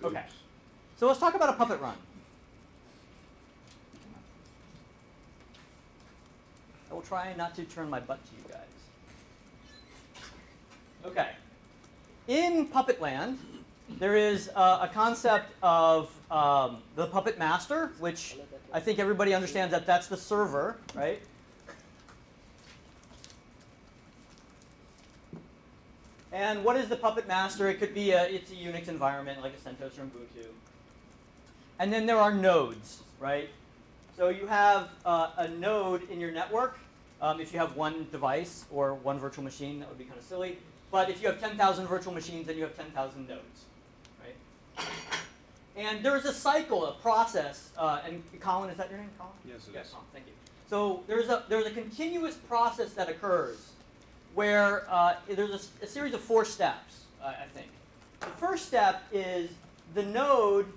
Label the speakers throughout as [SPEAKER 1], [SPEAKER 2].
[SPEAKER 1] Okay. So let's talk about a Puppet run. I will try not to turn my butt to you guys. Okay. In Puppet land, there is a concept of the Puppet master, which I think everybody understands that that's the server, right? And what is the Puppet master? It could be it's a Unix environment like a CentOS or Ubuntu. And then there are nodes, right? So you have a node in your network. If you have one device or one virtual machine, that would be kind of silly. But if you have 10,000 virtual machines, then you have 10,000 nodes, right? And there is a cycle, a process. And Colin, is that your name, Colin?
[SPEAKER 2] Yes, it is.
[SPEAKER 1] Colin, thank you. So there's a continuous process that occurs where there's a series of 4 steps, I think. The first step is the node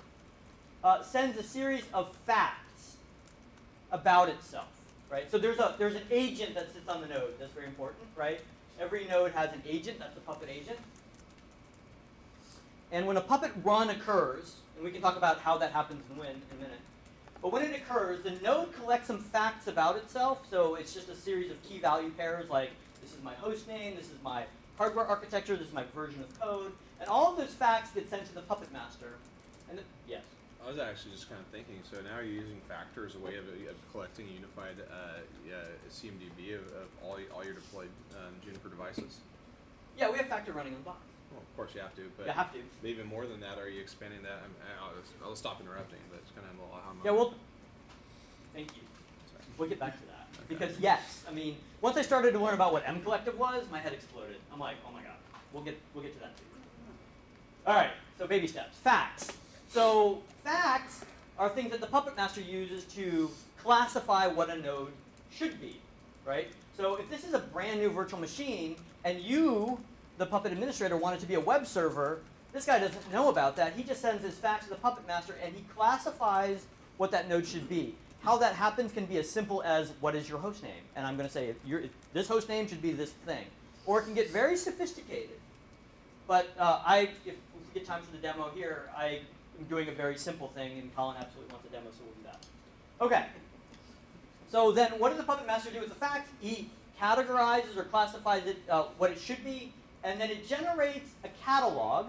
[SPEAKER 1] sends a series of facts about itself, right? So there's an agent that sits on the node. That's very important, right? Every node has an agent. That's the Puppet agent. And when a Puppet run occurs, and we can talk about how that happens and when in a minute, but when it occurs, the node collects some facts about itself. So it's just a series of key value pairs like this is my host name, this is my hardware architecture, this is my version of code. And all of those facts get sent to the Puppet master. And yes?
[SPEAKER 2] I was actually just kind of thinking, so now you're using Factor as a way of collecting a unified CMDB of all your deployed Juniper devices?
[SPEAKER 1] Yeah, we have Factor running on the box.
[SPEAKER 2] Well, of course you have to, but
[SPEAKER 1] you have to.
[SPEAKER 2] Even more than that, are you expanding that? I'll stop interrupting, but it's kind of a little aha moment.
[SPEAKER 1] Yeah, well, thank you.
[SPEAKER 2] Sorry.
[SPEAKER 1] We'll get back to that.
[SPEAKER 2] Okay.
[SPEAKER 1] Because yes, I mean, once I started to learn about what mcollective was, my head exploded. I'm like, oh my god, we'll get to that too. All right, so baby steps. Facts. So facts are things that the Puppet master uses to classify what a node should be, right? So if this is a brand new virtual machine and you, the Puppet administrator, want it to be a web server, this guy doesn't know about that. He just sends his facts to the Puppet master and he classifies what that node should be. How that happens can be as simple as what is your host name? And I'm going to say this host name should be this thing. Or it can get very sophisticated. But if we get time for the demo here, I'm doing a very simple thing, and Colin absolutely wants a demo, so we'll do that. Okay. So then what does the Puppet master do with the facts? He categorizes or classifies it what it should be, and then it generates a catalog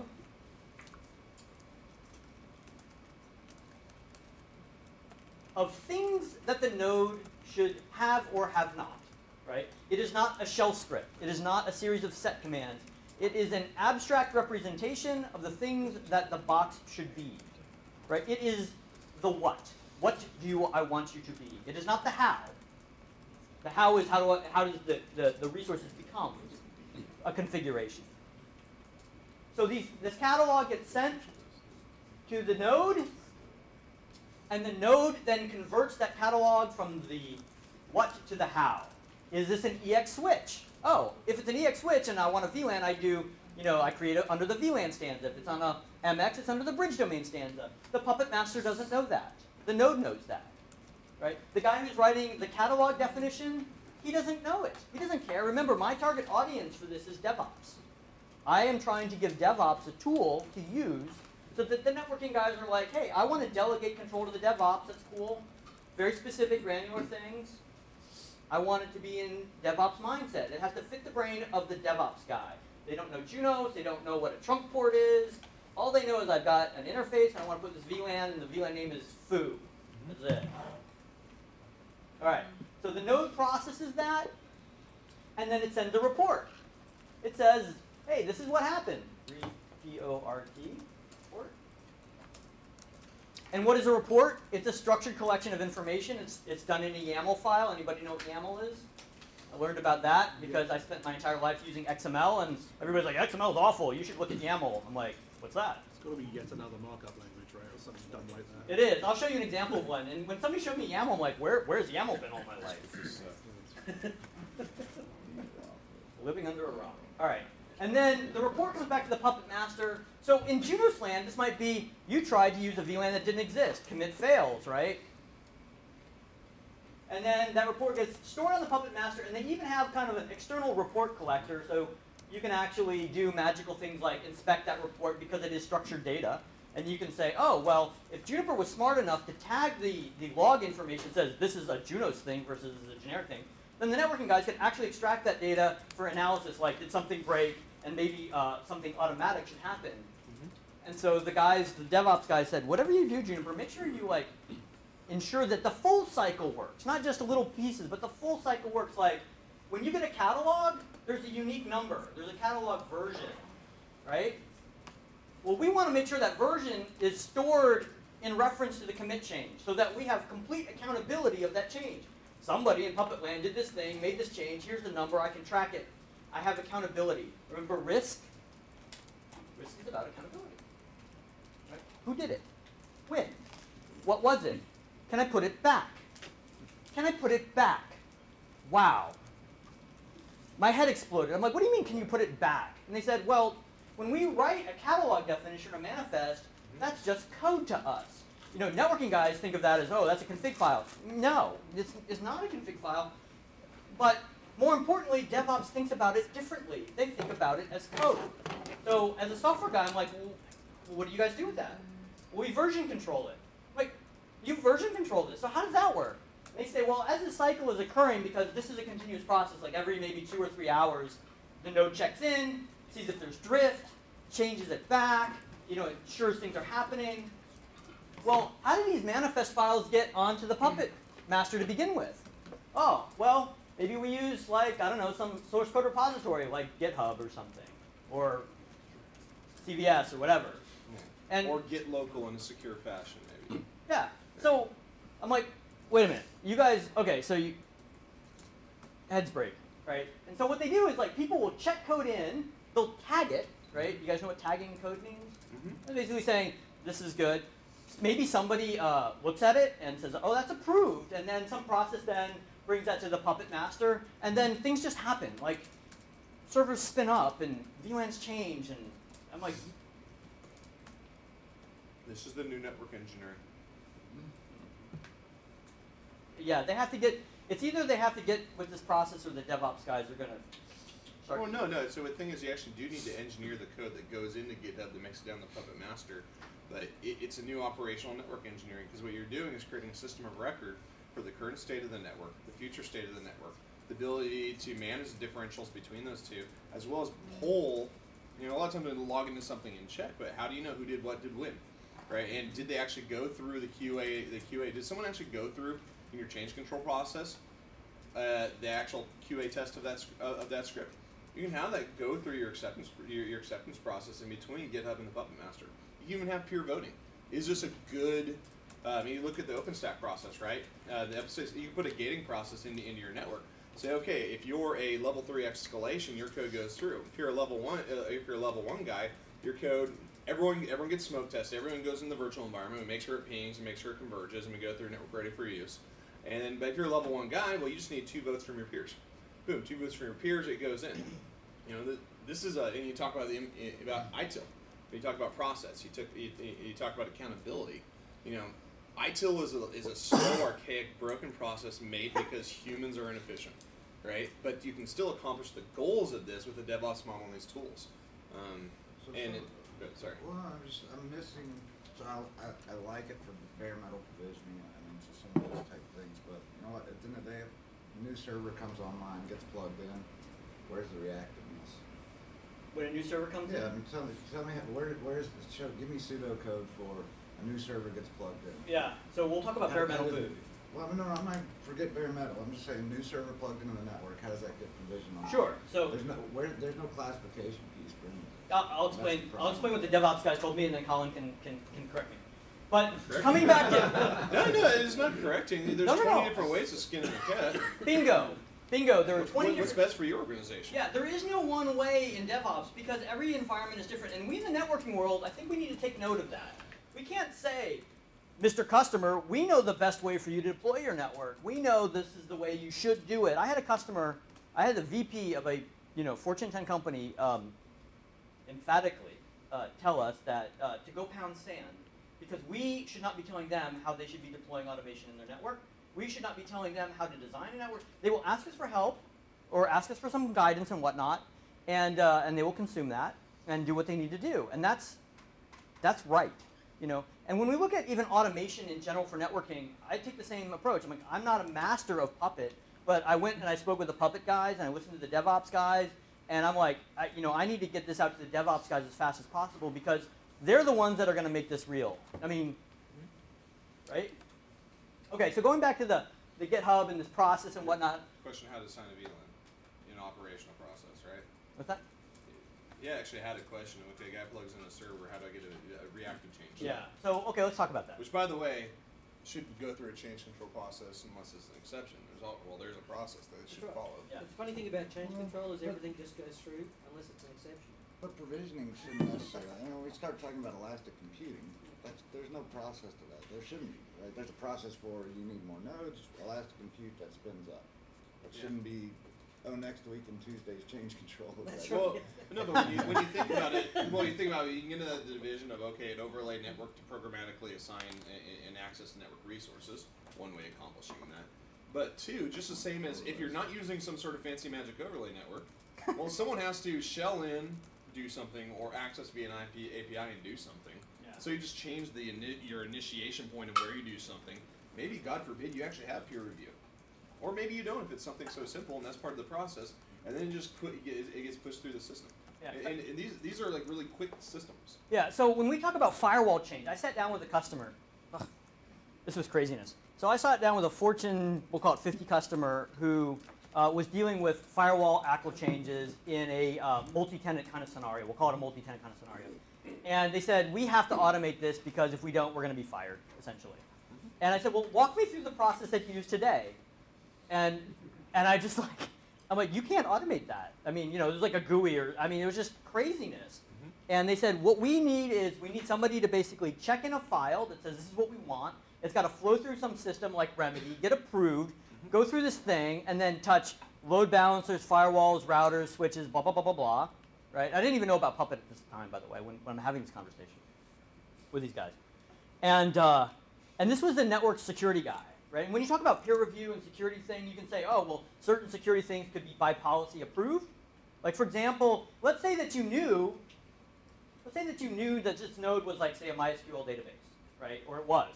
[SPEAKER 1] of things that the node should have or have not, right? It is not a shell script. It is not a series of set commands. It is an abstract representation of the things that the box should be, right? It is the what. What do I want you to be? It is not the how. The how is how does the resources become a configuration. So this catalog gets sent to the node, and the node then converts that catalog from the what to the how. Is this an EX switch? Oh, if it's an EX switch and I want a VLAN, I create it under the VLAN stanza. If it's on a MX, it's under the bridge domain stanza. The Puppet master doesn't know that. The node knows that, right? The guy who's writing the catalog definition, he doesn't know it. He doesn't care. Remember, my target audience for this is DevOps. I am trying to give DevOps a tool to use so that the networking guys are like, hey, I want to delegate control to the DevOps. That's cool. Very specific, granular things. I want it to be in DevOps mindset. It has to fit the brain of the DevOps guy. They don't know JunOS. They don't know what a trunk port is. All they know is I've got an interface, and I want to put this VLAN, and the VLAN name is foo. That's it. All right. So the node processes that, and then it sends a report. It says, hey, this is what happened. P-O-R-T, report. And what is a report? It's a structured collection of information. It's done in a YAML file. Anybody know what YAML is? I learned about that because I spent my entire life using XML, and everybody's like, XML is awful. You should look at YAML. I'm like, what's that?
[SPEAKER 3] It's got to be yet another markup language, right? Or something done like that.
[SPEAKER 1] It is. I'll show you an example of one. And when somebody showed me YAML, I'm like, where's YAML been all my life? Living under a rock. All right. And then the report comes back to the Puppet master. So in JunOS land, this might be, you tried to use a VLAN that didn't exist. Commit fails, right? And then that report gets stored on the Puppet master, and they even have kind of an external report collector, so you can actually do magical things like inspect that report because it is structured data. And you can say, oh, well, if Juniper was smart enough to tag the log information that says this is a JunOS thing versus a generic thing, then the networking guys could actually extract that data for analysis, like did something break, and maybe something automatic should happen. And so the DevOps guys said, whatever you do, Juniper, make sure you ensure that the full cycle works, not just the little pieces, but the full cycle works. Like when you get a catalog, there's a unique number. There's a catalog version, right? Well, we want to make sure that version is stored in reference to the commit change so that we have complete accountability of that change. Somebody in Puppet Land did this thing, made this change, here's the number, I can track it. I have accountability. Remember risk? Risk is about accountability. Right? Who did it? When? What was it? Can I put it back? Can I put it back? Wow. My head exploded. I'm like, what do you mean, can you put it back? And they said, well, when we write a catalog definition or manifest, that's just code to us. You know, networking guys think of that as, oh, that's a config file. No, it's not a config file. But more importantly, DevOps thinks about it differently. They think about it as code. So as a software guy, I'm like, well, what do you guys do with that? Well, we version control it. Like, you version control this, so how does that work? They say, well, as the cycle is occurring, because this is a continuous process, like every maybe 2 or 3 hours, the node checks in, sees if there's drift, changes it back, you know, ensures things are happening. Well, how do these manifest files get onto the Puppet master to begin with? Oh, well, maybe we use, like, I don't know, some source code repository like GitHub or something, or CVS or whatever.
[SPEAKER 2] And or Git local in a secure fashion, maybe.
[SPEAKER 1] Yeah. So I'm like, wait a minute. You guys, okay, so you, heads break, right? And so what they do is, like, people will check code in, they'll tag it, right? You guys know what tagging code means? They're basically saying, this is good. Maybe somebody looks at it and says, oh, that's approved. And then some process then brings that to the Puppet master. And then things just happen. Like, servers spin up and VLANs change. And I'm like,
[SPEAKER 2] this is the new network engineering.
[SPEAKER 1] yeah, they have to get, it's either they have to get with this process or the DevOps guys are going to start.
[SPEAKER 2] Oh, no. So the thing is, you actually do need to engineer the code that goes into GitHub that makes it down the Puppet master. But it's a new operational network engineering, because what you're doing is creating a system of record for the current state of the network, the future state of the network, the ability to manage the differentials between those two, as well as pull, you know, a lot of times we log into something and check, but how do you know who did what, did when, right? And did they actually go through the QA, did someone actually go through in your change control process, the actual QA test of that script? You can have that go through your acceptance process in between GitHub and the Puppet master. You can even have peer voting. Is this a good, you look at the OpenStack process, right? You can put a gating process into your network. Say, okay, if you're a level 3 escalation, your code goes through. If you're a level 1 guy, your code, everyone gets smoke tested. Everyone goes in the virtual environment. We make sure it pings, and make sure it converges, and we go through network ready for use. And then, but if you're a level 1 guy, well, you just need 2 votes from your peers. Boom, 2 votes from your peers, it goes in. You know, this is and you talk about ITIL. You talk about process. You talk about accountability. You know, ITIL is a slow, archaic, broken process made because humans are inefficient, right? But you can still accomplish the goals of this with the DevOps model and these tools. Sorry.
[SPEAKER 4] Well, I'm missing. So I like it for bare metal provisioning. I mean, so some of those type of things. But you know what? At the end of the day, a new server comes online, gets plugged in. Where's the reactiveness?
[SPEAKER 1] When a new server comes in?
[SPEAKER 4] Yeah, I mean, tell me where's the show? Give me pseudocode for a new server gets plugged in.
[SPEAKER 1] Yeah, so we'll talk about bare metal boot.
[SPEAKER 4] Well, no, I'm not forget bare metal. I'm just saying new server plugged into the network. How does that get provisioned on?
[SPEAKER 1] Sure. So
[SPEAKER 4] there's no classification piece for anything.
[SPEAKER 1] I'll explain what the DevOps guys told me, and then Colin can correct me. But coming back to
[SPEAKER 2] no, it's not correcting. There's 20 different ways to skin a cat.
[SPEAKER 1] Bingo, there are 20
[SPEAKER 2] What's best for your organization?
[SPEAKER 1] Yeah, there is no one way in DevOps because every environment is different. And we in the networking world, I think we need to take note of that. We can't say, Mr. Customer, we know the best way for you to deploy your network. We know this is the way you should do it. I had a customer, I had the VP of a Fortune 10 company emphatically tell us that to go pound sand because we should not be telling them how they should be deploying automation in their network. We should not be telling them how to design a network. They will ask us for help or ask us for some guidance and whatnot, and they will consume that and do what they need to do. And that's right. You know, and when we look at even automation in general for networking, I take the same approach. I'm like, I'm not a master of Puppet, but I went and I spoke with the Puppet guys and I listened to the DevOps guys, and I'm like, I need to get this out to the DevOps guys as fast as possible because they're the ones that are going to make this real. I mean, right? Okay, so going back to the GitHub and this process and whatnot.
[SPEAKER 2] Question: how to assign a VLAN in an operational process, right?
[SPEAKER 1] What's that?
[SPEAKER 2] Yeah, actually, I had a question. Okay, a guy plugs in a server. How do I get a reactive change?
[SPEAKER 1] Yeah. So okay, let's talk about that.
[SPEAKER 2] Which, by the way, should go through a change control process unless it's an exception. There's a process that it should follow.
[SPEAKER 1] Yeah.
[SPEAKER 5] The funny thing about change control is everything just goes through unless it's an exception.
[SPEAKER 4] But provisioning shouldn't necessarily. When we start talking about elastic computing, there's no process to that. There shouldn't be, right? There's a process for you need more nodes, elastic compute that spins up. It shouldn't be, next week and Tuesday's change control.
[SPEAKER 5] That's
[SPEAKER 4] right?
[SPEAKER 5] right.
[SPEAKER 2] Well, no, but when you think about it, you can get into the division of, okay, an overlay network to programmatically assign and access to network resources, one way of accomplishing that. But two, just the same as if you're not using some sort of fancy magic overlay network, well, someone has to shell in, do something, or access via an API and do something.
[SPEAKER 1] Yeah.
[SPEAKER 2] So you just change your initiation point of where you do something. Maybe, God forbid, you actually have peer review. Or maybe you don't if it's something so simple and that's part of the process, and then it gets pushed through the system.
[SPEAKER 1] Yeah.
[SPEAKER 2] And these are like really quick systems.
[SPEAKER 1] Yeah, so when we talk about firewall change, I sat down with a customer. Ugh, this was craziness. So I sat down with a Fortune, we'll call it 50 customer, who was dealing with firewall ACL changes in a multi-tenant kind of scenario. We'll call it a multi-tenant kind of scenario. And they said, we have to automate this because if we don't, we're going to be fired, essentially. And I said, well, walk me through the process that you use today. And I'm like, you can't automate that. I mean, there's like a GUI it was just craziness. And they said, what we need is somebody to basically check in a file that says this is what we want. It's got to flow through some system like Remedy, get approved, go through this thing, and then touch load balancers, firewalls, routers, switches, blah, blah, blah, blah, blah. Right? I didn't even know about Puppet at this time, by the way, when I'm having this conversation with these guys. And this was the network security guy. Right? And when you talk about peer review and security thing, you can say, oh, well, certain security things could be by policy approved. Like, for example, let's say that you knew that this node was like, say, a MySQL database, right? Or it was.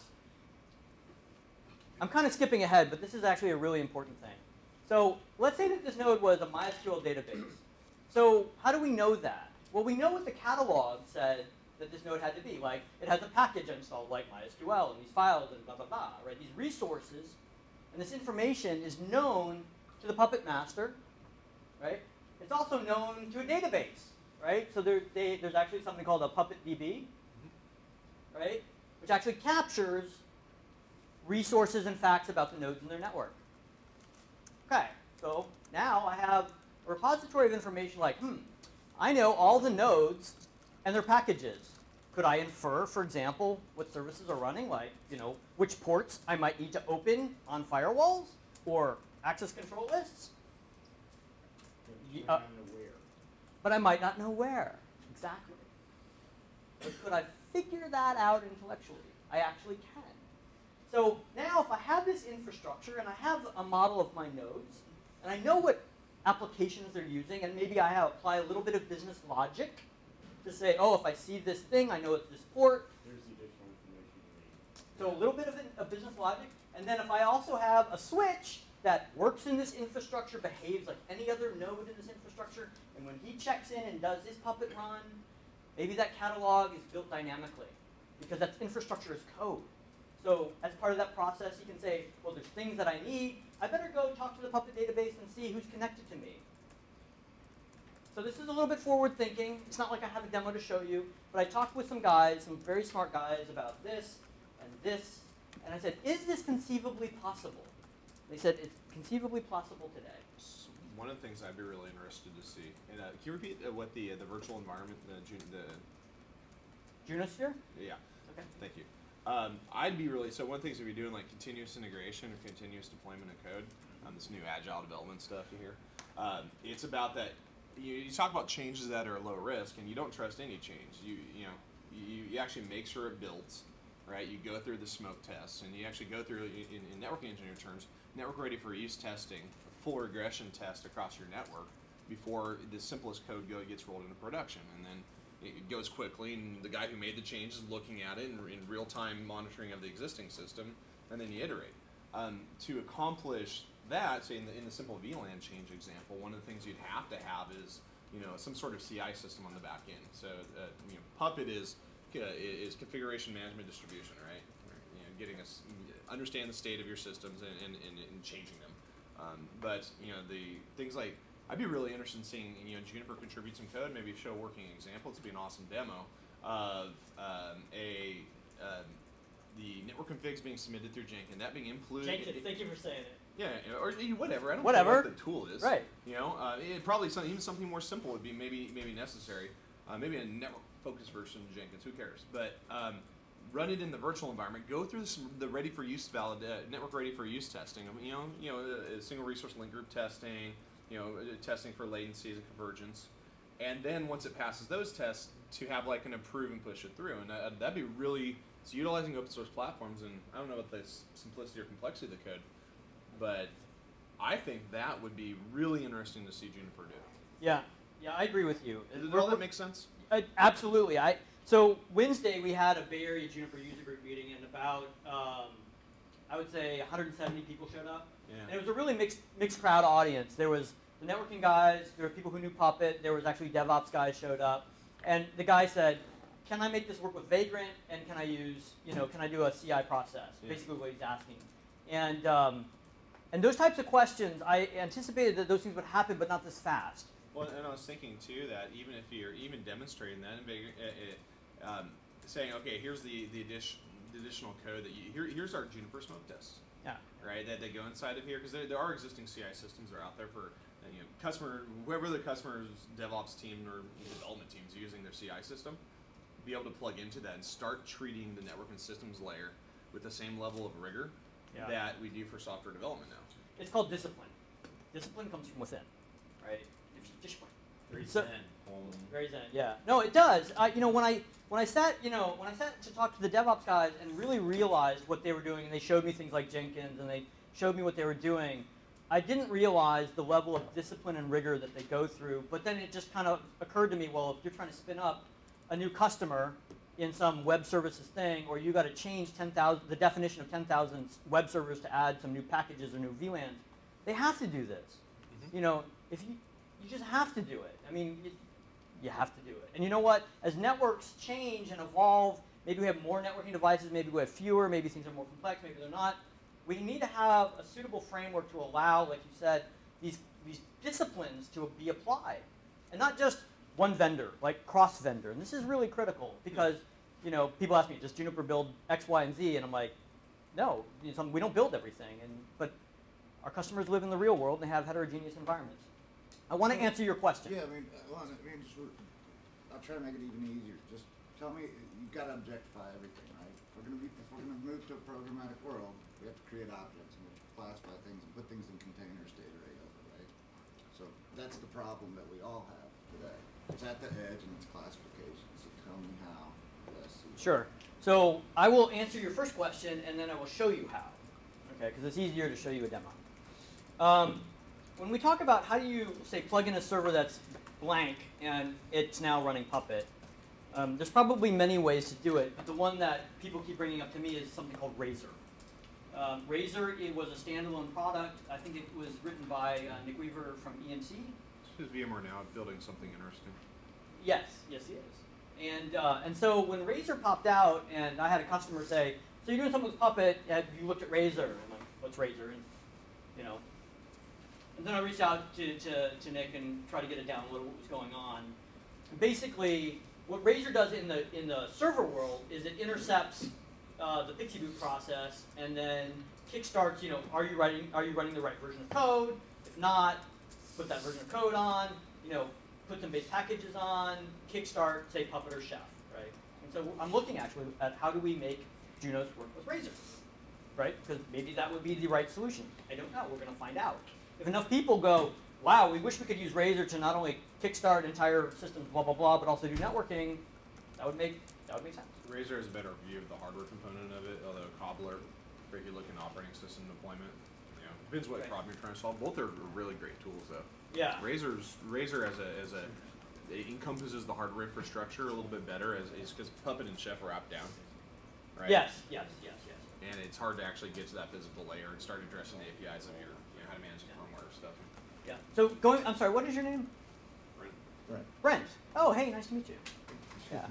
[SPEAKER 1] I'm kind of skipping ahead, but this is actually a really important thing. So let's say that this node was a MySQL database. So how do we know that? Well, we know what the catalog said that this node had to be. Like, it has a package installed like MySQL and these files and blah, blah, blah, right? These resources and this information is known to the Puppet master, right? It's also known to a database, right? So there's actually something called a Puppet DB, right? Which actually captures resources and facts about the nodes in their network. Okay, so now I have a repository of information like, I know all the nodes and their packages. Could I infer, for example, what services are running, like, which ports I might need to open on firewalls or access control lists? But I might not know where. Exactly. But could I figure that out intellectually? I actually can. So now if I have this infrastructure and I have a model of my nodes, and I know what applications they're using, and maybe I apply a little bit of business logic to say, oh, if I see this thing, I know it's this port.
[SPEAKER 6] There's the additional information you need.
[SPEAKER 1] So a little bit of business logic. And then if I also have a switch that works in this infrastructure, behaves like any other node in this infrastructure, and when he checks in and does his Puppet run, maybe that catalog is built dynamically because that's infrastructure as code. So as part of that process, you can say, well, there's things that I need. I better go talk to the Puppet database and see who's connected to me. So this is a little bit forward thinking. It's not like I have a demo to show you, but I talked with some guys, some very smart guys, about this, and I said, is this conceivably possible? They said, it's conceivably possible today.
[SPEAKER 2] One of the things I'd be really interested to see, and can you repeat what the virtual environment,
[SPEAKER 1] JunOS?
[SPEAKER 2] Yeah.
[SPEAKER 1] Okay.
[SPEAKER 2] Thank you. So one of the things that we're doing, like continuous integration or continuous deployment of code, this new agile development stuff you hear, it's about that. You talk about changes that are low risk, and you don't trust any change. You actually make sure it builds, right? You go through the smoke tests, and you actually go through, in network engineering terms, network ready for use testing, a full regression test across your network before the simplest code gets rolled into production. And then, it goes quickly, and the guy who made the change is looking at it in real-time monitoring of the existing system, and then you iterate. To accomplish that, say in the simple VLAN change example, one of the things you'd have to have is some sort of CI system on the back end. So Puppet is configuration management distribution, right? Getting us understand the state of your systems and changing them. But the things like, I'd be really interested in seeing Juniper contribute some code, maybe show a working example. It'd be an awesome demo of the network configs being submitted through Jenkins, that being included.
[SPEAKER 1] Jenkins, thank you for saying it.
[SPEAKER 2] Yeah, or whatever. I don't
[SPEAKER 1] Whatever.
[SPEAKER 2] care what the tool is.
[SPEAKER 1] Right.
[SPEAKER 2] It probably even something more simple would be maybe necessary. Maybe a network-focused version of Jenkins. Who cares? But run it in the virtual environment. Go through the ready for use network ready for use testing. A single resource link group testing. Testing for latencies and convergence, and then once it passes those tests, to have like an approve and push it through, and that'd be really. It's utilizing open source platforms, and I don't know about the simplicity or complexity of the code, but I think that would be really interesting to see Juniper do.
[SPEAKER 1] Yeah, I agree with you.
[SPEAKER 2] Does all that make sense?
[SPEAKER 1] Absolutely. So Wednesday we had a Bay Area Juniper user group meeting, and about I would say 170 people showed up.
[SPEAKER 2] Yeah.
[SPEAKER 1] And it was a really mixed crowd audience. There was the networking guys, there were people who knew Puppet, there was actually DevOps guys showed up, and the guy said, "Can I make this work with Vagrant, and can I use, can I do a CI process?"
[SPEAKER 2] Yeah.
[SPEAKER 1] Basically what he's asking. And those types of questions, I anticipated that those things would happen, but not this fast.
[SPEAKER 2] Well, and I was thinking too that even if you're demonstrating that in Vagrant, saying, okay, here's the additional code that here's our Juniper smoke tests.
[SPEAKER 1] Yeah.
[SPEAKER 2] Right, that they go inside of here, because there are existing CI systems that are out there for whoever the customer's DevOps team or development team is using their CI system, be able to plug into that and start treating the network and systems layer with the same level of rigor that we do for software development now.
[SPEAKER 1] It's called discipline. Discipline comes from within, right? Discipline.
[SPEAKER 6] Very
[SPEAKER 1] So-
[SPEAKER 6] zen.
[SPEAKER 1] Very zen. Yeah. No, it does. When I sat to talk to the DevOps guys and really realized what they were doing, and they showed me things like Jenkins, and they showed me what they were doing, I didn't realize the level of discipline and rigor that they go through. But then it just kind of occurred to me, well, if you're trying to spin up a new customer in some web services thing, or you got to change the definition of 10,000 web servers to add some new packages or new VLANs, they have to do this.
[SPEAKER 2] Mm-hmm.
[SPEAKER 1] If you just have to do it. I mean, you have to do it. And you know what? As networks change and evolve, maybe we have more networking devices, maybe we have fewer, maybe things are more complex, maybe they're not. We need to have a suitable framework to allow, like you said, these disciplines to be applied. And not just one vendor, like cross-vendor. And this is really critical because, people ask me, does Juniper build X, Y, and Z? And I'm like, no, we don't build everything. But our customers live in the real world and they have heterogeneous environments. I want to answer your question.
[SPEAKER 4] Yeah, I'll try to make it even easier. Just tell me, you've got to objectify everything, right? If we're going to move to a programmatic world, we have to create objects and we have to classify things and put things in containers to iterate over, right? So that's the problem that we all have today. It's at the edge and it's classification. So tell me how.
[SPEAKER 1] Sure. So I will answer your first question and then I will show you how. Okay, because it's easier to show you a demo. When we talk about how do you, say, plug in a server that's blank and it's now running Puppet, there's probably many ways to do it, but the one that people keep bringing up to me is something called Razor. Razor, it was a standalone product. I think it was written by Nick Weaver from EMC.
[SPEAKER 2] Is VMware now building something interesting?
[SPEAKER 1] Yes, he is. And so when Razor popped out, and I had a customer say, "So you're doing something with Puppet? Have you looked at Razor?" And I'm like, "What's Razor?" And then I reached out to Nick and tried to get a download of what was going on. And basically, what Razor does in the server world is it intercepts the Pixie boot process and then kickstarts. Are you running the right version of code? If not, put that version of code on. Put some base packages on. Kickstart, say Puppet or Chef, right? And so I'm looking actually at how do we make JunOS work with Razor, right? Because maybe that would be the right solution. I don't know. We're going to find out. If enough people go, wow, we wish we could use Razor to not only kickstart entire systems, blah, blah, blah, but also do networking, that would make sense.
[SPEAKER 2] Razor has a better view of the hardware component of it, although Cobbler, if you look in operating system deployment, depends what problem you're trying to solve. Both are really great tools, though.
[SPEAKER 1] Yeah.
[SPEAKER 2] Razor as a it encompasses the hardware infrastructure a little bit better, is because Puppet and Chef are app down, right?
[SPEAKER 1] Yes.
[SPEAKER 2] And it's hard to actually get to that physical layer and start addressing the APIs of your, how to manage the firmware stuff.
[SPEAKER 1] Yeah. So I'm sorry, what is your name?
[SPEAKER 2] Right.
[SPEAKER 1] Brent. Oh, hey, nice to meet you. Yeah.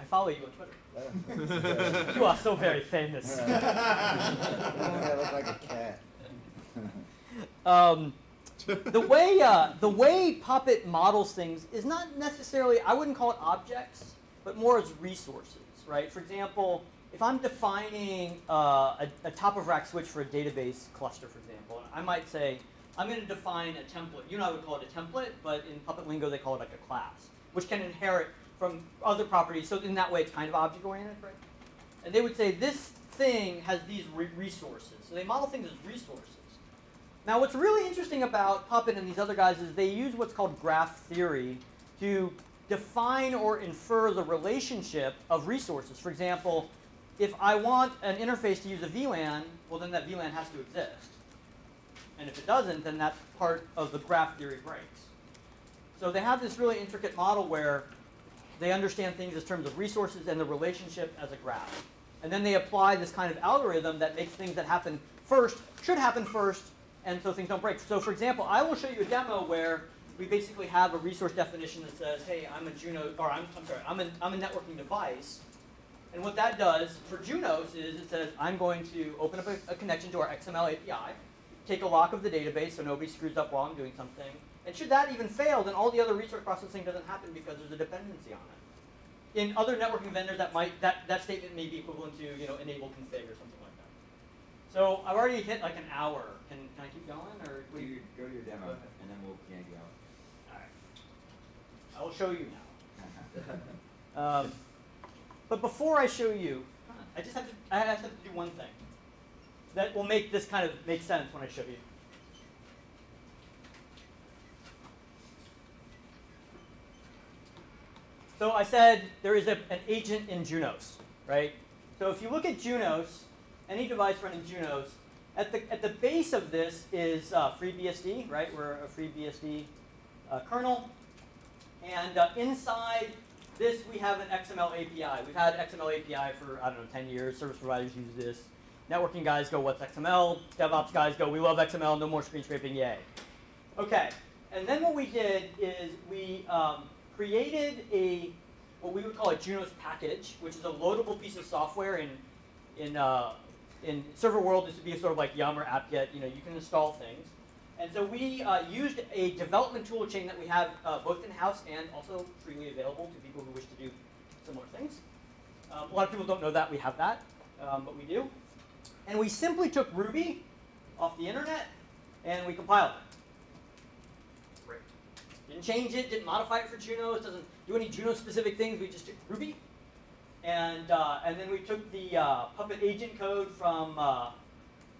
[SPEAKER 1] I follow you on Twitter. You are so very famous.
[SPEAKER 4] I look like a cat.
[SPEAKER 1] The way Puppet models things is not necessarily, I wouldn't call it objects, but more as resources, right? For example, if I'm defining a top-of-rack switch for a database cluster, for example, I might say, I'm going to define a template. You know I would call it a template, but in Puppet lingo they call it like a class, which can inherit from other properties. So in that way it's kind of object-oriented, right? And they would say this thing has these resources. So they model things as resources. Now what's really interesting about Puppet and these other guys is they use what's called graph theory to define or infer the relationship of resources. For example, if I want an interface to use a VLAN, well then that VLAN has to exist. And if it doesn't, then that part of the graph theory breaks. So they have this really intricate model where they understand things in terms of resources and the relationship as a graph. And then they apply this kind of algorithm that makes things that happen first, should happen first, and so things don't break. So for example, I will show you a demo where we basically have a resource definition that says, hey, I'm a JunOS, or I'm a networking device. And what that does for JunOS is it says, I'm going to open up a connection to our XML API, take a lock of the database so nobody screws up while I'm doing something. And should that even fail, then all the other resource processing doesn't happen because there's a dependency on it. In other networking vendors, that statement may be equivalent to enable config or something like that. So I've already hit like an hour. Can I keep going, or
[SPEAKER 6] Go to your demo, and then we'll yank you out.
[SPEAKER 1] All right. I will show you now. But before I show you, I have to do one thing that will make this kind of make sense when I show you. So I said there is an agent in JunOS, right? So if you look at JunOS, any device running JunOS, at the base of this is FreeBSD, right? We're a FreeBSD kernel. And inside this, we have an XML API. We've had XML API for, I don't know, 10 years. Service providers use this. Networking guys go, what's XML? DevOps guys go, we love XML, no more screen scraping, yay. OK, and then what we did is we created what we would call a JunOS package, which is a loadable piece of software in server world. This would be sort of like Yum or apt-get. You can install things. And so we used a development tool chain that we have both in-house and also freely available to people who wish to do similar things. A lot of people don't know that we have that, but we do. And we simply took Ruby off the internet and we compiled it. Great. Didn't change it, didn't modify it for JunOS, doesn't do any JunOS-specific things. We just took Ruby. And then we took the Puppet agent code from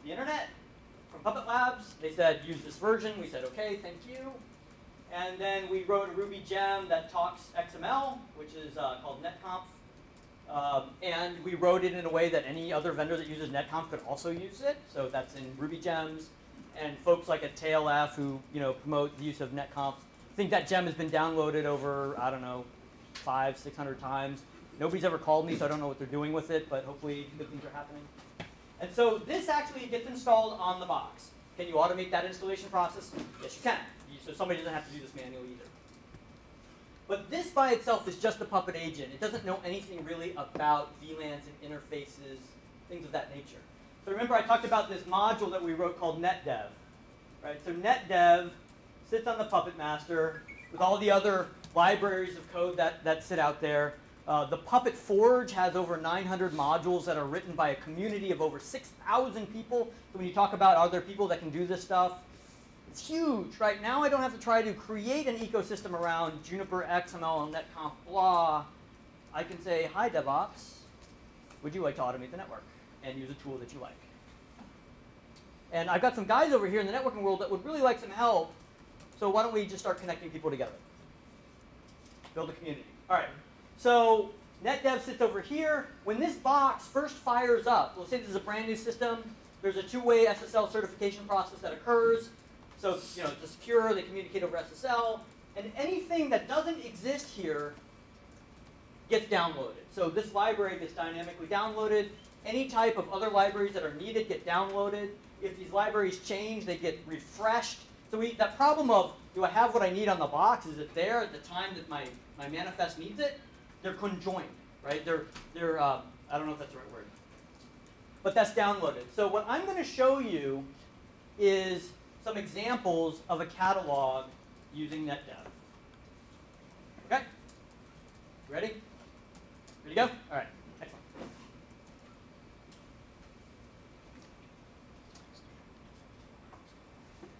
[SPEAKER 1] the internet, from Puppet Labs. They said, use this version. We said, OK, thank you. And then we wrote a Ruby gem that talks XML, which is called netconf. And we wrote it in a way that any other vendor that uses netconf could also use it. So that's in Ruby gems. And folks like at TLF who promote the use of netconf think that gem has been downloaded over, I don't know, 500-600 times. Nobody's ever called me, so I don't know what they're doing with it, but hopefully good things are happening. And so this actually gets installed on the box. Can you automate that installation process? Yes, you can. So somebody doesn't have to do this manually either. But this by itself is just a Puppet agent. It doesn't know anything really about VLANs and interfaces, things of that nature. So remember I talked about this module that we wrote called netdev. Right? So netdev sits on the Puppet master with all the other libraries of code that sit out there. The Puppet Forge has over 900 modules that are written by a community of over 6,000 people. So when you talk about are there people that can do this stuff, it's huge. Right now I don't have to try to create an ecosystem around Juniper, XML, and netconf, blah. I can say, hi, DevOps. Would you like to automate the network and use a tool that you like? And I've got some guys over here in the networking world that would really like some help. So why don't we just start connecting people together? Build a community. All right. So netdev sits over here. When this box first fires up, let's say this is a brand new system. There's a two-way SSL certification process that occurs. So it's secure. They communicate over SSL. And anything that doesn't exist here gets downloaded. So this library gets dynamically downloaded. Any type of other libraries that are needed get downloaded. If these libraries change, they get refreshed. So that problem of, do I have what I need on the box? Is it there at the time that my manifest needs it? They're conjoined, right? They're I don't know if that's the right word. But that's downloaded. So what I'm going to show you is some examples of a catalog using NetDev. Okay? Ready? Ready to go? All right. Excellent.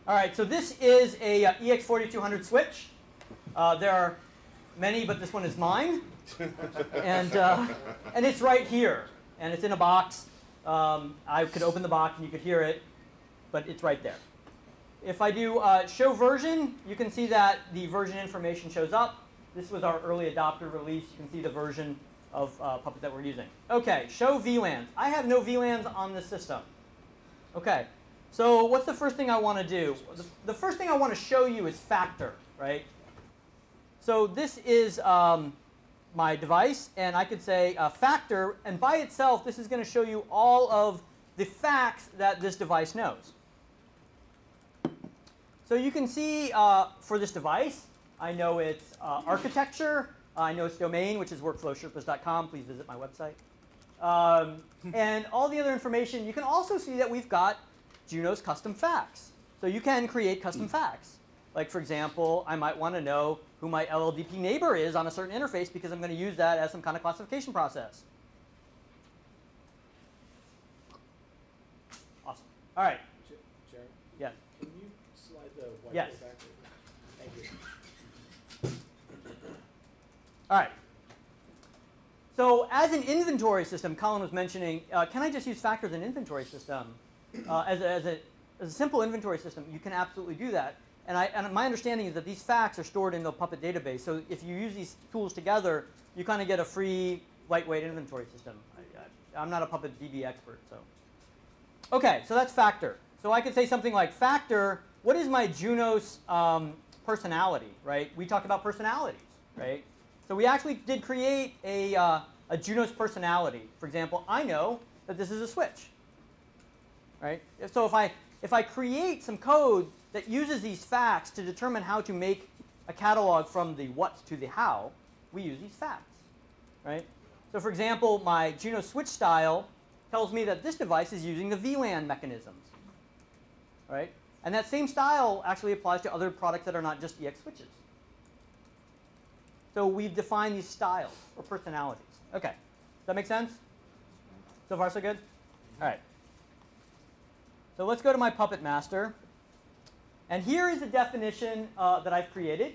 [SPEAKER 1] All right, so this is a EX4200 switch. There are many, but this one is mine. And it's right here. And it's in a box. I could open the box and you could hear it, but it's right there. If I do show version, you can see that the version information shows up. This was our early adopter release. You can see the version of Puppet that we're using. OK, show VLANs. I have no VLANs on this system. OK, so what's the first thing I want to do? The first thing I want to show you is factor, right? So this is my device, and I could say factor, and by itself, this is going to show you all of the facts that this device knows. So you can see for this device, I know its architecture, I know its domain, which is workflowsherpas.com. Please visit my website. And all the other information. You can also see that we've got JunOS custom facts. So you can create custom facts. Like, for example, I might want to know who my LLDP neighbor is on a certain interface because I'm going to use that as some kind of classification process. Awesome. All right.
[SPEAKER 7] Jerry?
[SPEAKER 1] Yeah.
[SPEAKER 7] Can you slide the whiteboard
[SPEAKER 1] Yes.
[SPEAKER 7] back? Thank you.
[SPEAKER 1] All right. So as an inventory system, Colin was mentioning, can I just use factor as an inventory system? As a simple inventory system, you can absolutely do that. And my understanding is that these facts are stored in the Puppet database. So if you use these tools together, you kind of get a free, lightweight inventory system. I'm not a Puppet DB expert, so. OK, so that's factor. So I could say something like, factor, what is my JunOS personality, right? We talked about personalities, right? So we actually did create a JunOS personality. For example, I know that this is a switch, right? So if I create some code that uses these facts to determine how to make a catalog from the what to the how, we use these facts, right? So for example, my JunOS switch style tells me that this device is using the VLAN mechanisms, right? And that same style actually applies to other products that are not just EX switches. So we've defined these styles or personalities. OK, does that make sense? So far, so good? All right. So let's go to my Puppet master. And here is a definition that I've created,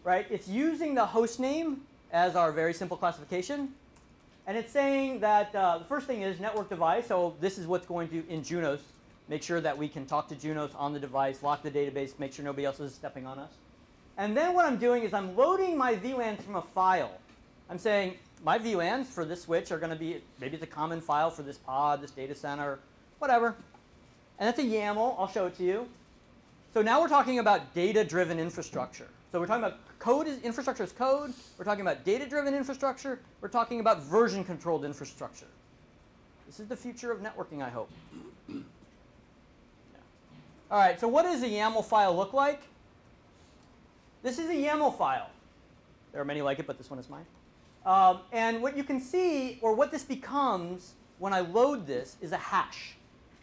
[SPEAKER 1] right? It's using the host name as our very simple classification. And it's saying that the first thing is network device. So this is what's going to, in JunOS, make sure that we can talk to JunOS on the device, lock the database, make sure nobody else is stepping on us. And then what I'm doing is I'm loading my VLANs from a file. I'm saying my VLANs for this switch are going to be, maybe it's a common file for this pod, this data center, whatever. And that's a YAML. I'll show it to you. So now we're talking about data-driven infrastructure. So we're talking about infrastructure as code. We're talking about data-driven infrastructure. We're talking about version-controlled infrastructure. This is the future of networking, I hope. Yeah. All right, so what does a YAML file look like? This is a YAML file. There are many like it, but this one is mine. And what you can see, or what this becomes when I load this, is a hash,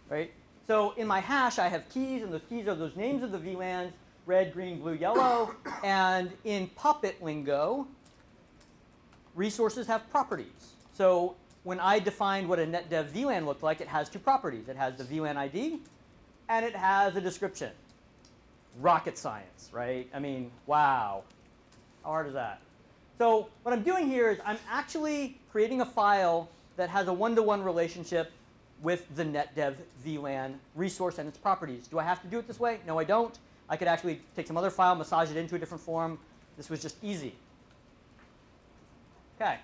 [SPEAKER 1] right? So in my hash, I have keys, and those keys are those names of the VLANs, red, green, blue, yellow. And in Puppet lingo, resources have properties. So when I defined what a NetDev VLAN looked like, it has two properties. It has the VLAN ID, and it has a description. Rocket science, right? I mean, wow. How hard is that? So what I'm doing here is I'm actually creating a file that has a one-to-one relationship with the NetDev VLAN resource and its properties. Do I have to do it this way? No, I don't. I could actually take some other file, massage it into a different form. This was just easy. OK.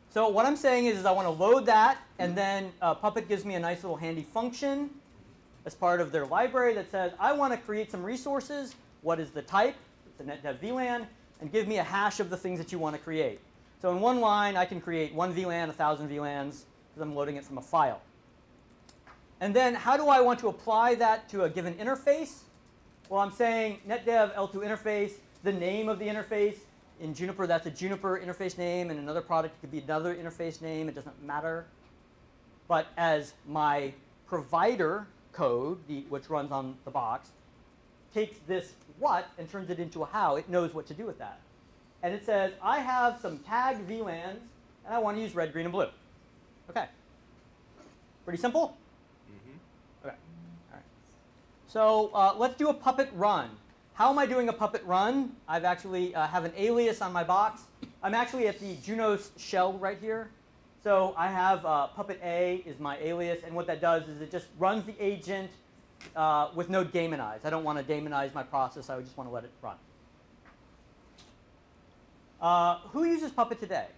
[SPEAKER 1] So what I'm saying is I want to load that, and then Puppet gives me a nice little handy function as part of their library that says, I want to create some resources. What is the type? to netdev VLAN and give me a hash of the things that you want to create. So in one line, I can create one VLAN, 1,000 VLANs, because I'm loading it from a file. And then how do I want to apply that to a given interface? Well, I'm saying netdev L2 interface, the name of the interface. In Juniper, that's a Juniper interface name. In another product, it could be another interface name. It doesn't matter. But as my provider code, which runs on the box, takes this what and turns it into a how, it knows what to do with that. And it says, I have some tagged VLANs, and I want to use red, green, and blue. OK. Pretty simple? Mm-hmm. OK. All right. So let's do a Puppet run. How am I doing a Puppet run? I've actually have an alias on my box. I'm actually at the JunOS shell right here. So I have Puppet A is my alias. And what that does is it just runs the agent with no daemonize. I don't want to daemonize my process. I just want to let it run. Who uses Puppet today?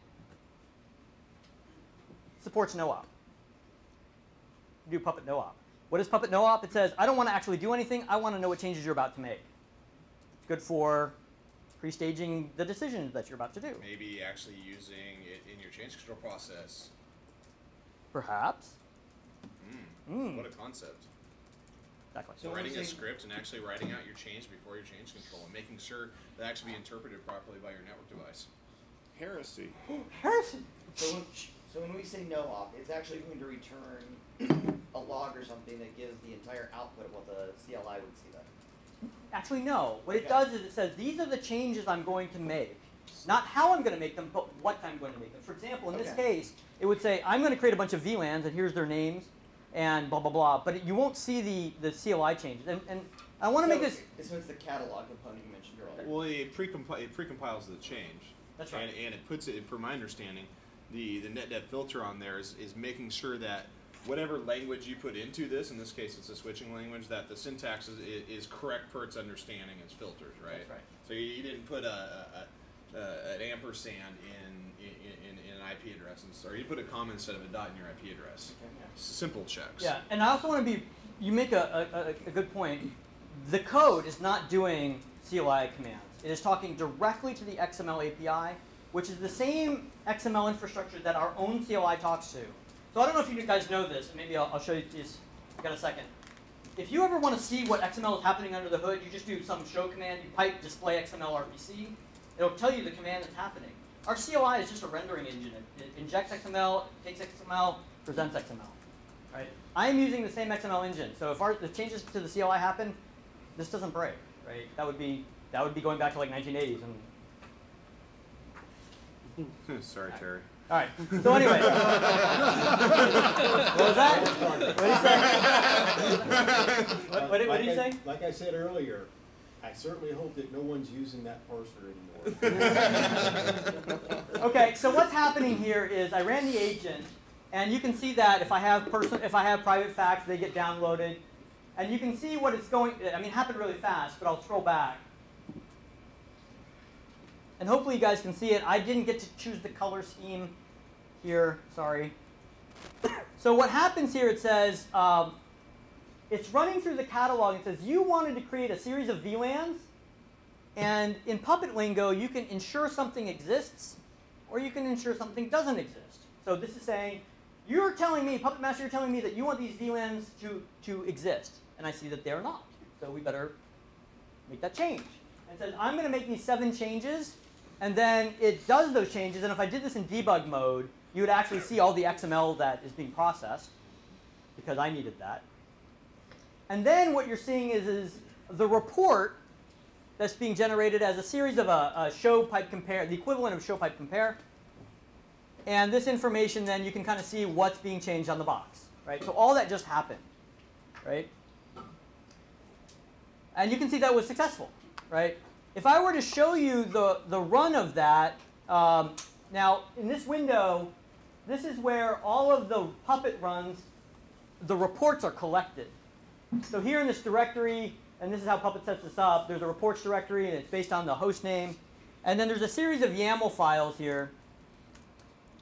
[SPEAKER 1] Supports no-op. Do Puppet no-op. What is Puppet no-op? It says, I don't want to actually do anything. I want to know what changes you're about to make. It's good for pre-staging the decisions that you're about to do.
[SPEAKER 2] Maybe actually using it in your change control process.
[SPEAKER 1] Perhaps.
[SPEAKER 2] What a concept.
[SPEAKER 1] Exactly.
[SPEAKER 2] So writing a script and actually writing out your change before your change control and making sure that actually be interpreted properly by your network device.
[SPEAKER 8] Heresy.
[SPEAKER 1] Heresy.
[SPEAKER 9] So when we say no op, it's actually going to return a log or something that gives the entire output of what the CLI would see then.
[SPEAKER 1] Actually, no. What it does is it says, these are the changes I'm going to make. Not how I'm going to make them, but what I'm going to make them. For example, in this case, it would say, I'm going to create a bunch of VLANs, and here's their names, and blah, blah, blah. But you won't see the CLI changes. And I want to make this...
[SPEAKER 9] So it's the catalog component you mentioned earlier.
[SPEAKER 2] Well, it precompiles the change.
[SPEAKER 1] That's right.
[SPEAKER 2] And it puts it, from my understanding, the netdev filter on there is making sure that whatever language you put into this, in this case it's a switching language, that the syntax is correct per its understanding as filters, right? That's right. So you didn't put an ampersand in an IP address, or you put a comma instead of a dot in your IP address. Okay, yeah. Simple checks.
[SPEAKER 1] Yeah, and I also want to be, you make a good point. The code is not doing CLI commands. It is talking directly to the XML API, which is the same XML infrastructure that our own CLI talks to. So I don't know if you guys know this, and maybe I'll show you this in a second. If you ever want to see what XML is happening under the hood, you just do some show command, you pipe display XML RPC. It'll tell you the command that's happening. Our CLI is just a rendering engine. It injects XML, takes XML, presents XML. Right? I'm using the same XML engine, so if the changes to the CLI happen, this doesn't break. Right? That would be going back to like 1980s. And
[SPEAKER 2] sorry, Terry.
[SPEAKER 1] All right. So anyway, what was that? What did you say?
[SPEAKER 7] Like I said earlier, I certainly hope that no one's using that parser anymore.
[SPEAKER 1] Okay. So what's happening here is I ran the agent, and you can see that if I have private facts, they get downloaded, and you can see what it's going. I mean, it happened really fast, but I'll scroll back. And hopefully you guys can see it. I didn't get to choose the color scheme here, sorry. So what happens here, it says, it's running through the catalog. It says, you wanted to create a series of VLANs. And in Puppet lingo, you can ensure something exists, or you can ensure something doesn't exist. So this is saying, you're telling me, Puppet Master, you're telling me that you want these VLANs to exist. And I see that they're not. So we better make that change. And it says, I'm going to make these 7 changes. And then it does those changes. And if I did this in debug mode, you would actually see all the XML that is being processed, because I needed that. And then what you're seeing is the report that's being generated as a series of a show pipe compare, the equivalent of show pipe compare. And this information, then you can kind of see what's being changed on the box. Right? So all that just happened. Right? And you can see that was successful. Right? If I were to show you the run of that, now in this window, this is where all of the Puppet runs, the reports are collected. So here in this directory, and this is how Puppet sets this up, there's a reports directory, and it's based on the host name. And then there's a series of YAML files here.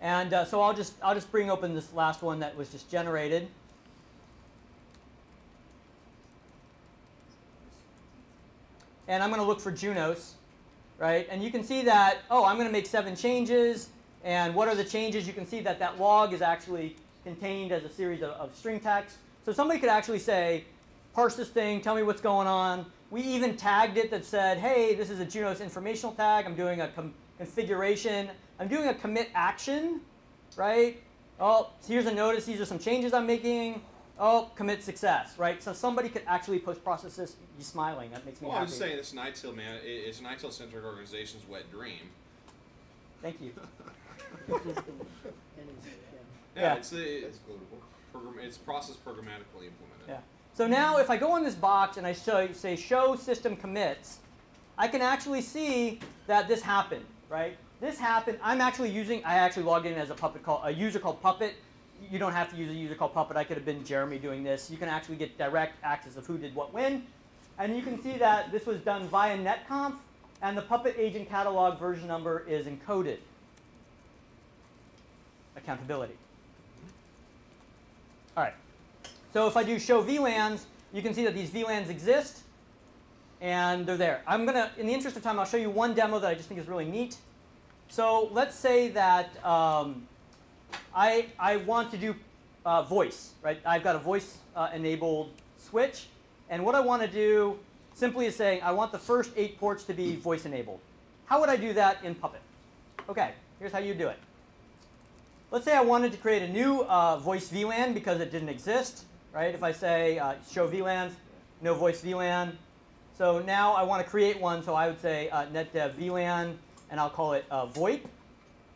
[SPEAKER 1] And so I'll just bring open this last one that was just generated. And I'm going to look for JunOS. right? And you can see that, oh, I'm going to make 7 changes. And what are the changes? You can see that that log is actually contained as a series of string text. So somebody could actually say, parse this thing, tell me what's going on. We even tagged it that said, hey, this is a JunOS informational tag. I'm doing a configuration. I'm doing a commit action, right? Oh, here's a notice. These are some changes I'm making. Oh, commit success, right? So somebody could actually post-process this. You're smiling. That makes me happy.
[SPEAKER 2] I'm just saying it's an ITIL, man. It's an ITIL-centric organization's wet dream.
[SPEAKER 1] Thank you.
[SPEAKER 2] Yeah, it's process programmatically implemented.
[SPEAKER 1] Yeah. So now if I go on this box and I say show system commits, I can actually see that this happened, right? This happened. I actually logged in as a user called Puppet. You don't have to use a user called Puppet. I could have been Jeremy doing this. You can actually get direct access of who did what when. And you can see that this was done via netconf, and the Puppet agent catalog version number is encoded. Accountability. All right. So if I do show VLANs, you can see that these VLANs exist, and they're there. I'm going to, in the interest of time, I'll show you one demo that I just think is really neat. So let's say that I want to do voice, right? I've got a voice-enabled switch, and what I want to do simply is say I want the first 8 ports to be voice-enabled. How would I do that in Puppet? OK, here's how you do it. Let's say I wanted to create a new voice VLAN because it didn't exist, right? If I say show VLANs, no voice VLAN. So now I want to create one, so I would say netdev VLAN, and I'll call it VoIP,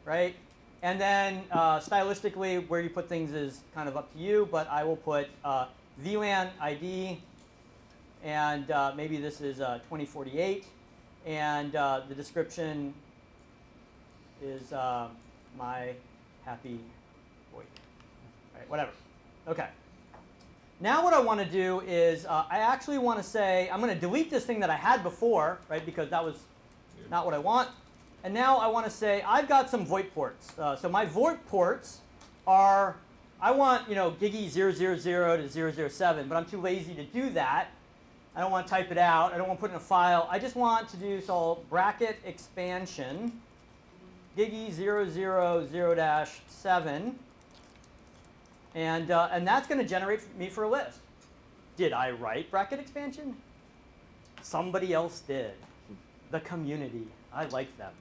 [SPEAKER 1] right? And then stylistically, where you put things is kind of up to you, but I will put VLAN ID, and maybe this is 2048, and the description is my happy VoIP, right? Whatever. OK. Now what I want to do is I actually want to say I'm going to delete this thing that I had before, right? Because that was not what I want. And now I want to say I've got some VoIP ports. So my VoIP ports are, I want Gigi 000 to 007, but I'm too lazy to do that. I don't want to type it out. I don't want to put it in a file. I just want to do bracket expansion Gigi 000-7, and that's going to generate me for a list. Did I write bracket expansion? Somebody else did. The community. I like them.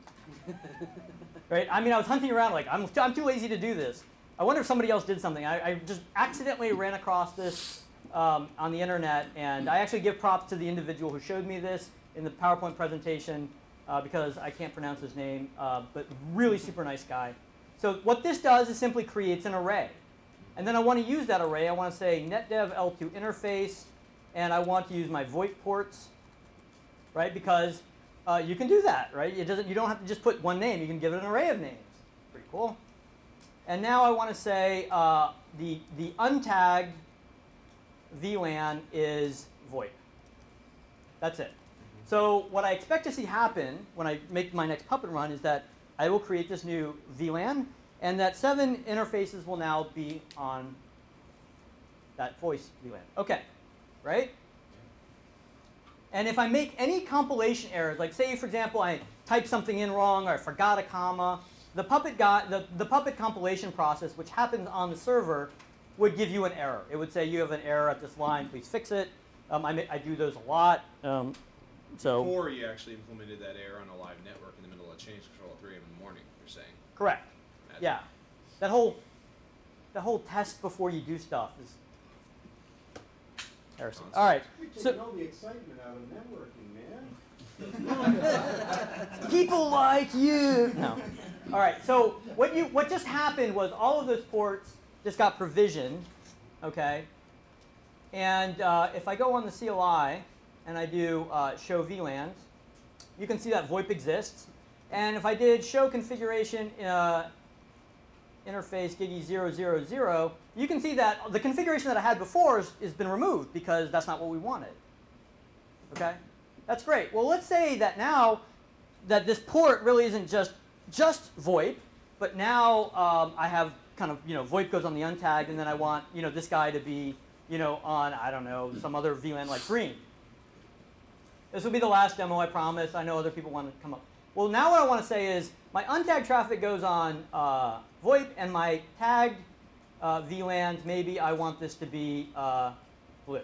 [SPEAKER 1] Right? I mean, I was hunting around like, I'm too lazy to do this. I wonder if somebody else did something. I just accidentally ran across this on the internet, and I actually give props to the individual who showed me this in the PowerPoint presentation. Because I can't pronounce his name, but really super nice guy. So what this does is simply creates an array. And then I want to use that array. I want to say netdev L2 interface, and I want to use my VoIP ports, right? Because you can do that, right? You don't have to just put one name. You can give it an array of names. Pretty cool. And now I want to say the untagged VLAN is VoIP. That's it. So what I expect to see happen when I make my next Puppet run is that I will create this new VLAN, and that 7 interfaces will now be on that voice VLAN. OK, right? And if I make any compilation errors, like say, for example, I typed something in wrong or I forgot a comma, the Puppet compilation process, which happens on the server, would give you an error. It would say, you have an error at this line. Please fix it. I do those a lot.
[SPEAKER 2] Before you actually implemented that error on a live network in the middle of change control at 3 a.m. in the morning, you're saying?
[SPEAKER 1] Correct.
[SPEAKER 2] Imagine.
[SPEAKER 1] Yeah. That whole test before you do stuff is heresy. All right.
[SPEAKER 7] You're
[SPEAKER 1] So
[SPEAKER 7] taking all the excitement out of networking, man.
[SPEAKER 1] people like you. No. All right. So what just happened was all of those ports just got provisioned, okay? And if I go on the CLI and I do show VLANs, you can see that VoIP exists. And if I did show configuration interface Gigi 000, you can see that the configuration that I had before has been removed because that's not what we wanted. Okay? That's great. Well, let's say that now that this port really isn't just VoIP, but now I have kind of, VoIP goes on the untagged, and then I want, this guy to be, on, I don't know, some other VLAN like green. This will be the last demo, I promise. I know other people want to come up. Well, now what I want to say is my untagged traffic goes on VoIP, and my tagged VLANs, maybe I want this to be blue.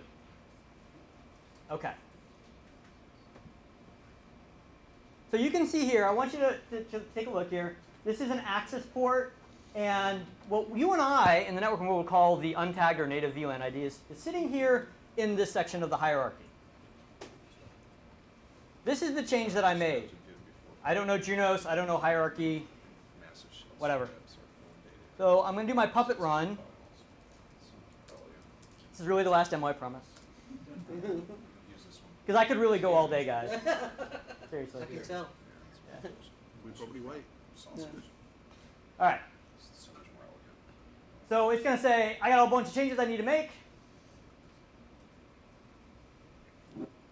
[SPEAKER 1] Okay. So you can see here, I want you to take a look here. This is an access port, and what you and I in the networking world would call the untagged or native VLAN ID is sitting here in this section of the hierarchy. This is the change that I made. I don't know JunOS, I don't know hierarchy, whatever. So I'm going to do my Puppet run. This is really the last demo, I promise. Because I could really go all day, guys. Seriously.
[SPEAKER 5] I can tell.
[SPEAKER 1] Yeah.
[SPEAKER 3] We probably wait.
[SPEAKER 5] Yeah.
[SPEAKER 1] All right. So it's going to say, I got a bunch of changes I need to make.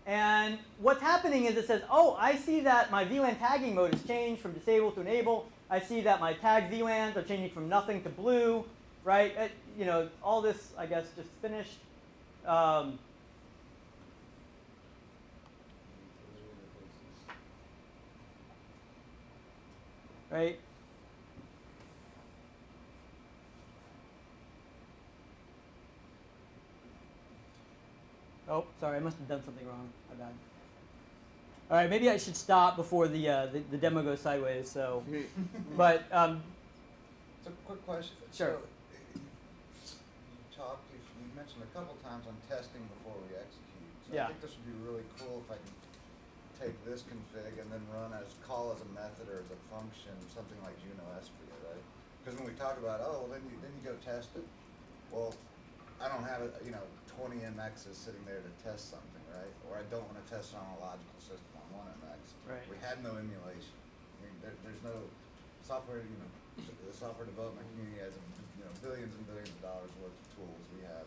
[SPEAKER 1] And what's happening is it says, oh, I see that my VLAN tagging mode has changed from disable to enable. I see that my tagged VLANs are changing from nothing to blue, right? You know, all this, I guess, just finished. Right? Oh, sorry, I must have done something wrong. My bad. All right, maybe I should stop before the demo goes sideways. So, but
[SPEAKER 4] So, quick question.
[SPEAKER 1] Sure.
[SPEAKER 4] So, you mentioned a couple times on testing before we execute. So
[SPEAKER 1] Yeah.
[SPEAKER 4] I think this would be really cool if I can take this config and then call as a method or as a function, something like JunOS for you, right? Because when we talk about, oh, well, then you go test it. Well, I don't have 20 MXs sitting there to test something, right? Or I don't want to test it on a logical system on 1 MX.
[SPEAKER 1] Right.
[SPEAKER 4] We had no emulation. I mean, there's no software. The software development community has billions and billions of dollars worth of tools. We have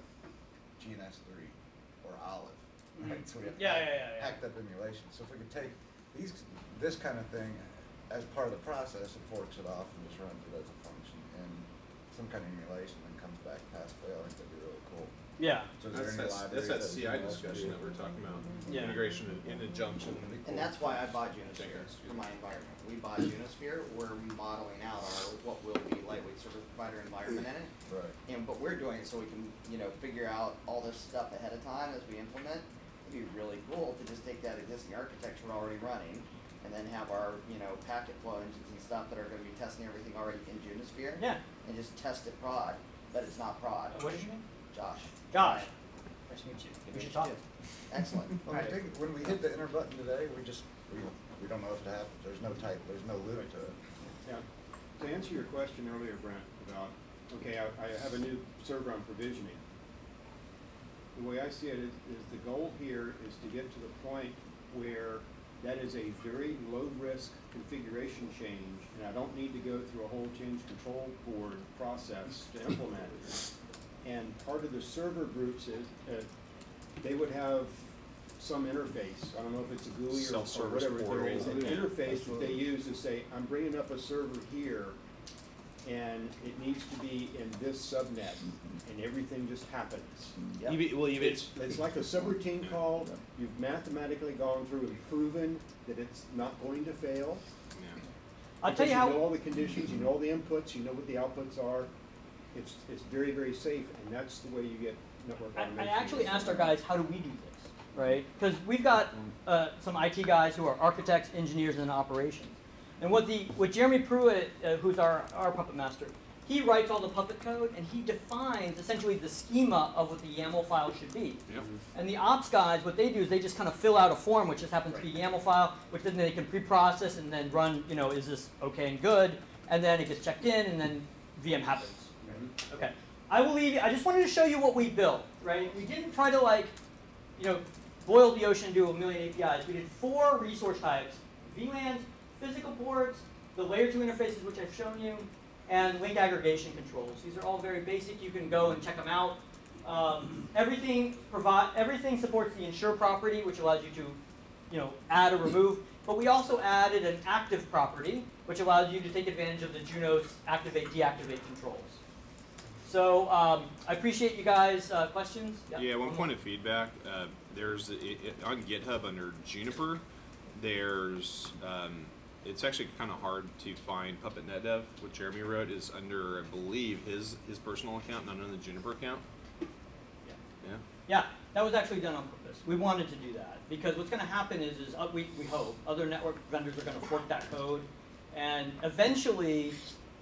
[SPEAKER 4] GNS3 or Olive, right? So we have hacked up emulation. So if we could take this kind of thing as part of the process, it forks it off and just runs it as a function in some kind of emulation and comes back pass fail, I think that'd be really cool.
[SPEAKER 1] yeah.
[SPEAKER 4] So is there any
[SPEAKER 2] That's
[SPEAKER 4] libraries
[SPEAKER 2] that
[SPEAKER 4] that
[SPEAKER 2] CI
[SPEAKER 4] you know
[SPEAKER 2] discussion that we're talking about.
[SPEAKER 1] Yeah.
[SPEAKER 2] Integration in conjunction.
[SPEAKER 9] And that's why I bought JunOsphere for my environment. We bought JunOsphere, we're modeling out what will be lightweight service provider environment in it.
[SPEAKER 4] Right.
[SPEAKER 9] But we're doing it so we can, figure out all this stuff ahead of time as we implement. It'd be really cool to just take that existing architecture we're already running and then have our, packet flow engines and stuff that are going to be testing everything already in JunOsphere.
[SPEAKER 1] Yeah.
[SPEAKER 9] And just test it prod, but it's not prod.
[SPEAKER 1] What is your name?
[SPEAKER 9] Josh.
[SPEAKER 1] Josh.
[SPEAKER 9] Right.
[SPEAKER 1] Nice to meet you.
[SPEAKER 9] Good
[SPEAKER 1] We
[SPEAKER 9] to
[SPEAKER 1] should
[SPEAKER 9] meet
[SPEAKER 1] talk.
[SPEAKER 9] you. Excellent.
[SPEAKER 4] Well, I think when we hit the enter button today, we don't know if it happened. There's no loop to it.
[SPEAKER 7] Yeah. To answer your question earlier, Brent, about, okay, I have a new server I'm provisioning. The way I see it is the goal here is to get to the point where that is a very low-risk configuration change, and I don't need to go through a whole change control board process to implement it. And part of the server groups is they would have some interface. I don't know if it's a GUI or
[SPEAKER 2] Self-service
[SPEAKER 7] whatever.
[SPEAKER 2] portal.
[SPEAKER 7] There is an
[SPEAKER 2] Yeah.
[SPEAKER 7] interface that they use to say, I'm bringing up a server here, and it needs to be in this subnet, and everything just happens.
[SPEAKER 9] Yep.
[SPEAKER 7] It's like a subroutine call. You've mathematically gone through and proven that it's not going to fail.
[SPEAKER 2] Yeah.
[SPEAKER 1] I'll tell you
[SPEAKER 7] Because
[SPEAKER 1] how.
[SPEAKER 7] you know all the conditions, you know all the inputs, you know what the outputs are. It's very, very safe, and that's the way you get network
[SPEAKER 1] I
[SPEAKER 7] automation.
[SPEAKER 1] actually asked our guys, how do we do this, right? Because we've got some IT guys who are architects, engineers, and operations. And what Jeremy Pruitt, who's our puppet master, he writes all the puppet code, and he defines essentially the schema of what the YAML file should be.
[SPEAKER 2] Yep.
[SPEAKER 1] And the ops guys, what they do is they just kind of fill out a form, which just happens to be YAML file, which then they can pre-process and then run, is this okay and good? And then it gets checked in, and then VM happens. Okay. I will leave you. I just wanted to show you what we built, right? We didn't try to boil the ocean and do a million APIs. We did 4 resource types: VLANs, physical ports, the layer 2 interfaces, which I've shown you, and link aggregation controls. These are all very basic. You can go and check them out. Everything supports the ensure property, which allows you to, add or remove. But we also added an active property, which allows you to take advantage of the JunOS activate, deactivate controls. So I appreciate you guys' questions.
[SPEAKER 2] Yeah, one point of feedback. There's on GitHub under Juniper, there's it's actually kind of hard to find Puppet NetDev. What Jeremy wrote is under, I believe, his personal account, not under the Juniper account. Yeah.
[SPEAKER 1] Yeah, that was actually done on purpose. We wanted to do that because what's going to happen is we hope other network vendors are going to fork that code, and eventually,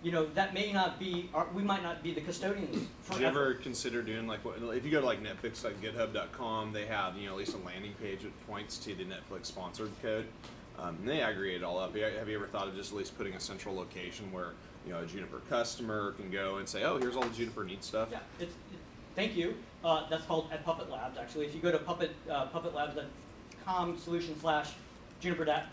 [SPEAKER 1] you know, that may not be we might not be the custodians forever.
[SPEAKER 2] Did you ever consider doing like if you go to like Netflix, like GitHub.com, they have, you know, at least a landing page that points to the Netflix sponsored code. And they aggregate it all up. Have you ever thought of just at least putting a central location where, you know, a Juniper customer can go and say, oh, here's all the Juniper needs stuff?
[SPEAKER 1] Yeah, thank you. That's called at Puppet Labs, actually. If you go to puppetlabs.com/Juniper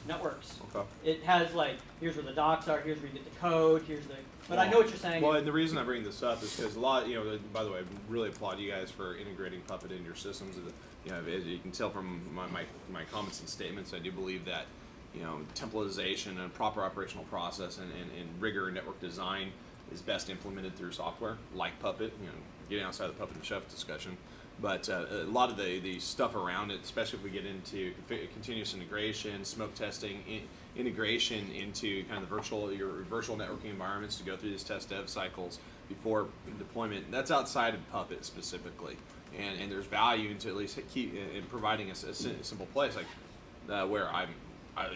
[SPEAKER 1] networks,
[SPEAKER 2] Okay.
[SPEAKER 1] it has like, here's where the docs are, here's where you get the code, here's the, but I know what you're saying.
[SPEAKER 2] Well, and the reason I bring this up is because a lot, you know, by the way, I really applaud you guys for integrating Puppet into your systems. You know, as you can tell from my comments and statements, I do believe that, you know, templatization and proper operational process and rigor in network design is best implemented through software like Puppet. You know, getting outside the Puppet and Chef discussion. But a lot of the stuff around it, especially if we get into continuous integration, smoke testing, integration into kind of your virtual networking environments to go through these test dev cycles before deployment, that's outside of Puppet specifically. And there's value into at least keep in providing a simple place like where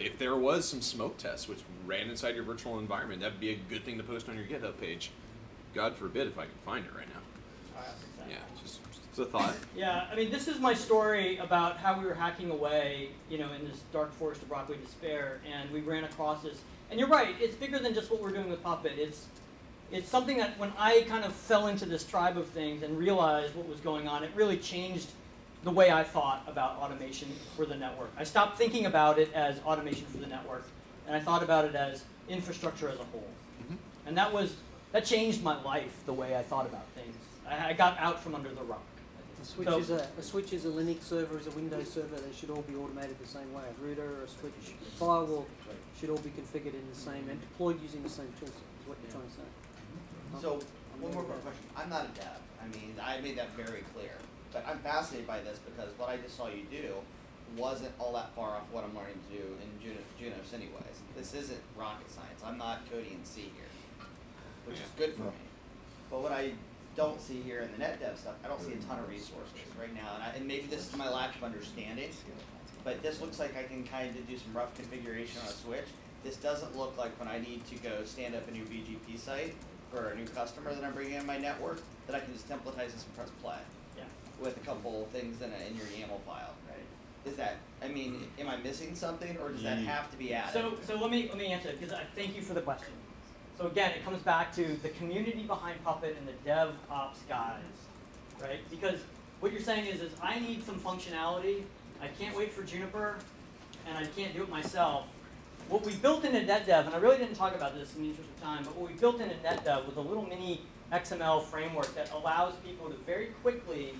[SPEAKER 2] if there was some smoke tests which ran inside your virtual environment, that'd be a good thing to post on your GitHub page. God forbid if I can find it right now. Yeah, just a thought.
[SPEAKER 1] Yeah, I mean, this is my story about how we were hacking away, you know, in this dark forest of Rockaway despair, and we ran across this. And you're right, it's bigger than just what we're doing with Puppet. It's something that when I kind of fell into this tribe of things and realized what was going on, it really changed the way I thought about automation for the network. I stopped thinking about it as automation for the network, and I thought about it as infrastructure as a whole.
[SPEAKER 2] Mm-hmm.
[SPEAKER 1] And that changed my life, the way I thought about things. I got out from under the rock.
[SPEAKER 5] A switch is a Linux server, is a Windows server. They should all be automated the same way. A router, a switch, a firewall should all be configured in the same and deployed using the same toolset, is what you're trying to say.
[SPEAKER 9] So, one more quick question. I'm not a dev. I mean, I made that very clear. But I'm fascinated by this because what I just saw you do wasn't all that far off what I'm learning to do in JunOS anyways. This isn't rocket science. I'm not coding in C here, which is good for me. But what I don't see here in the NetDev stuff, I don't see a ton of resources right now. And maybe this is my lack of understanding, but this looks like I can kind of do some rough configuration on a switch. This doesn't look like when I need to go stand up a new BGP site for a new customer that I'm bringing in my network, that I can just templatize this and press play.
[SPEAKER 1] Yeah.
[SPEAKER 9] With a couple things in your YAML file, right? Is that, I mean, am I missing something, or does that have to be added?
[SPEAKER 1] So let me answer it, because I thank you for the question. So again, it comes back to the community behind Puppet and the DevOps guys, right? Because what you're saying is I need some functionality. I can't wait for Juniper, and I can't do it myself. What we built into NetDev, and I really didn't talk about this in the interest of time, but what we built into NetDev was a little mini XML framework that allows people to very quickly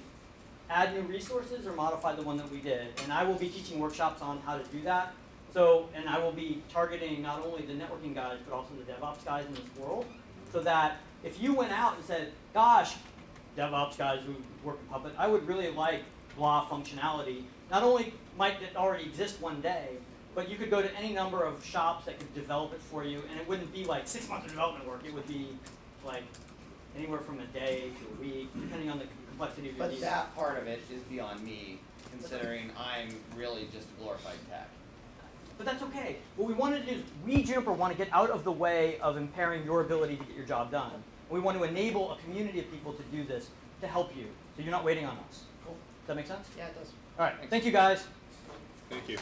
[SPEAKER 1] add new resources or modify the one that we did. And I will be teaching workshops on how to do that. So, and I will be targeting not only the networking guys, but also the DevOps guys in this world. So that if you went out and said, gosh, DevOps guys who work in Puppet, I would really like blah functionality. Not only might it already exist one day, but you could go to any number of shops that could develop it for you, and it wouldn't be like 6 months of development work. It would be like anywhere from a day to a week, depending on the complexity of your needs.
[SPEAKER 9] But that part of it is beyond me, considering I'm really just a glorified tech.
[SPEAKER 1] But that's okay. What we want to do is we, Juniper, want to get out of the way of impairing your ability to get your job done. We want to enable a community of people to do this, to help you, so you're not waiting on us. Cool. Does that make sense?
[SPEAKER 9] Yeah, it does.
[SPEAKER 1] All right. Thank you, guys.
[SPEAKER 2] Thank you.